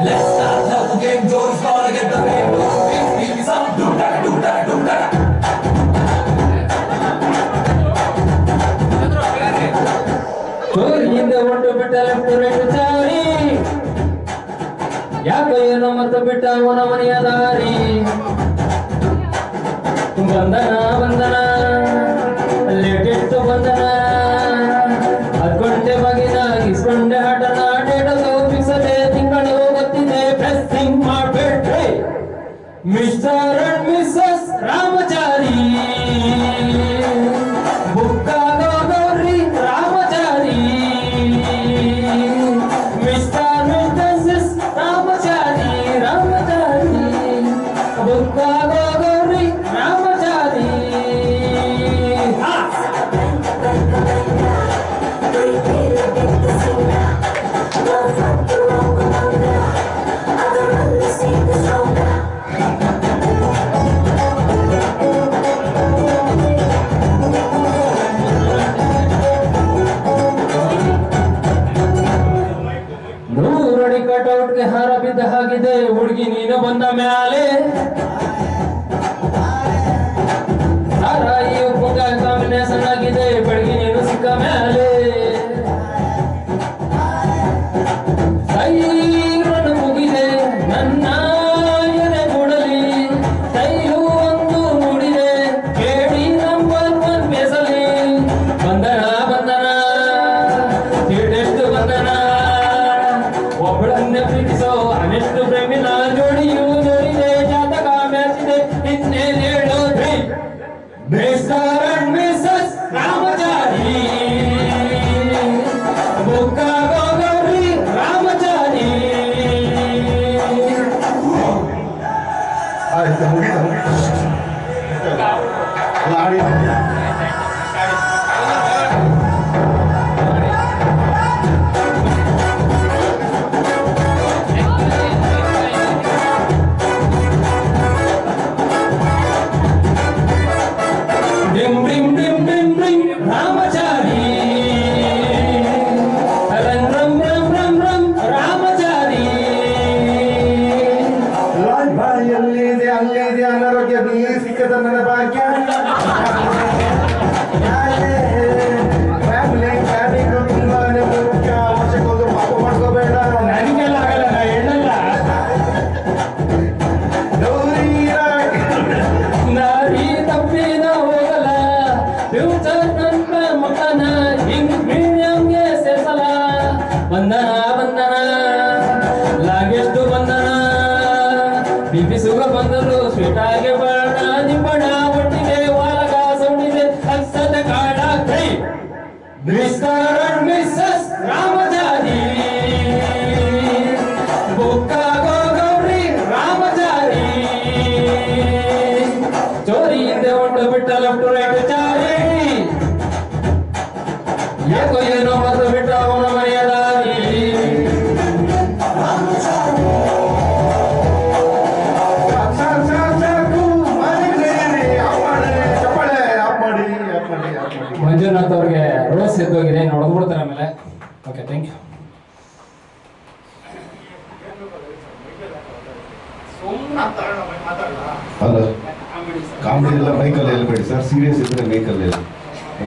Let's start now the game. Joey's gonna get the fame. Give me some do da do da do da. ಚೋರಿಯಿಂದ ಹೊಂಟು ಬಿಟ್ಟ left right Chari ಯಾಕೋ ಏನೋ ಮತ್ತು ಬಿಟ್ಟ ಅವನ ಮನೆಯ ದಾರಿ ಬಂಧನ ಬಂಧನ ಲೇಟೆಸ್ಟ್ ಬಂಧನ ಹತ್ಕೊಂಡೆ ಬಗಿನ ಇಸ್ಕೊಂಡೆ ಹಠನ ಡೇಟದು ಫಿಕ್ಸದೆ ತಿಂಗಳು ಗೊತ್ತಿದೆ ಪ್ರೆಸ್ಸಿಂಗ್ ಮಾಡ್ಬೇಡ್ರಿ ಮಿಸ್ಟರ್ ಅಂಡ್ ಮಿಸಸ್ ರಾಮಚಾರಿ ಬುಕ್ಕಾಗೋ ಗೌರಿ ರಾಮಚಾರಿ ಮಿಸ್ಟರ್ ಮಿಸ್ಟರ್ಸ್ ರಾಮಚಾರಿ ರಾಮಚಾರಿ ಬುಕ್ಕಾಗೋ ಗೌರಿ ರಾಮಚಾರಿ ನೂರಡಿ ಕಟೌಟ್ಗೆ ಹಾರ ಬಿದ್ದ ಹಾಗಿದೆ ಹುಡುಗಿ ನೀನು ಬಂದ ಮ್ಯಾಲೆ ಸಾರಾಯಿ ಉಪ್ಪುಗ ಕಾಂಬಿನೇಷನ್ ಆಗಿದೆ ಬೆಳಗ್ಗೆ ನೀನು ಸಿಕ್ಕ ಮ್ಯಾಲೆ ಸೈರನು ಮುಗಿದೆ ನನ್ನ ಎದೆ ಮೂಡಲಿ ಸೈಲು ಒಂದು ಮೂಡಿದೆ ಕೇಳಿ ನಂಬರ್ ಒನ್ ಬೆಸಲಿ ಬಂಧನ ಬಂಧನ ಲೇಟೆಸ್ಟ್ ಬಂಧನ ಒಬ್ಬಳನ್ನೇ ಪ್ರೀತಿಸೋ ಅನೆಷ್ಟು ಪ್ರೇಮಿನ ಜೋಡಿಯು ಜೋಡಿದೆ ಜಾತಕ ಮ್ಯಾಚಿದೆ ಇನ್ನೇನು ಹೇಳೋದ್ರಿ ಮಿಸ್ಟರ್ ಅಂಡ್ ಮಿಸಸ್ ರಾಮಚಾರಿ ಬುಕ್ಕಾಗೋ ಗೌರಿ ರಾಮಚಾರಿ ಆಯ್ತು ಮುಗಿತು ಲಾಡಿ ಡಿಮ್ ಡಿಮ್ ಡಿಮ್ ಡಿಮ್ ಡಿಮ್ ರಾಮಚಾರಿ ರಂ ರಂ ರಂ ರಂ ರಂ ರಾಮಚಾರಿ ಲಾಡ್ ಬಾಯಿ ಎಲ್ಲಿದೆ ಅಲ್ಲಿದೆ ಅನಾರೋಗ್ಯ ನೀರು ಸಿಕ್ಕದ ನನ್ನ ಭಾಗ್ಯ ಫ್ಯಾಮಿಲಿ ಪ್ಲಾನಿಂಗ್ ತುಂಬಾನೇ ಮುಖ್ಯ ವರ್ಷಕ್ಕೊಂದು ಪಾಪ ಮಾಡ್ಕೋಬೇಡ ನನಗೆಲ್ಲ ಆಗಲ್ಲ ನಾ ಹೇಳಲ್ಲ ನಾರಿ ತಪ್ಪಿನ ಹೋಗಲ್ಲ ಫ್ಯೂಚರ್ ನನ್ನ ಮಕ್ಕನ ಹಿಂಗ್ ಪ್ರೀಮಿಯಂಗೆ ಸೇರ್ಸಲ್ಲ ಬಂಧನ ಬಂಧನ ಲಾಗೆಷ್ಟು ಬಂಧನ ಬಿಪಿ ಸುಗ ಬಂದರು ಸ್ವೀಟ್ ಆಗಿ ಬಣ್ಣ ನಿಂಬಣ ಒಟ್ಟಿಗೆ ವಾಲಗ ಸೌಂಡಿದೆ ಅನ್ಸದ ಕಾಡ ಕೈ ಮಿಸ್ಟರ್ ಅಂಡ್ ಮಿಸಸ್ ರಾಮಚಾರಿ ಬುಕ್ಕಾಗೋ ಗೌರಿ ರಾಮಚಾರಿ ಚೋರಿ ಹಿಂದೆ ಹೊಂಟು ಬಿಟ್ಟ ಲೆಫ್ಟ್ ರೈಟ್ ಚಾರಿ ಏಕೋ ಏನೋ ಮತ್ತು ಬಿಟ್ಟ ಅವನ ಮನೆಯ ದಾರಿ ಮಂಜುನಾಥ್ ಅವ್ರಿಗೆ ರೋಸ್ ಎದ್ದೋಗಿದೆ ನೋಡ್ಬಿಡ್ತಾರೆ ಆಮೇಲೆ ಓಕೆ ಥ್ಯಾಂಕ್ ಯು ಅಲ್ಲ ಕಾಮಿಡಿ ಎಲ್ಲ ಮೈಕಲ್ಲಿ ಹೇಳ್ಬೇಡಿ ಸರ್ ಸೀರಿಯಸ್ ಇದ್ರೆ ಮೈಕಲ್ಲಿ ಹೇಳಿ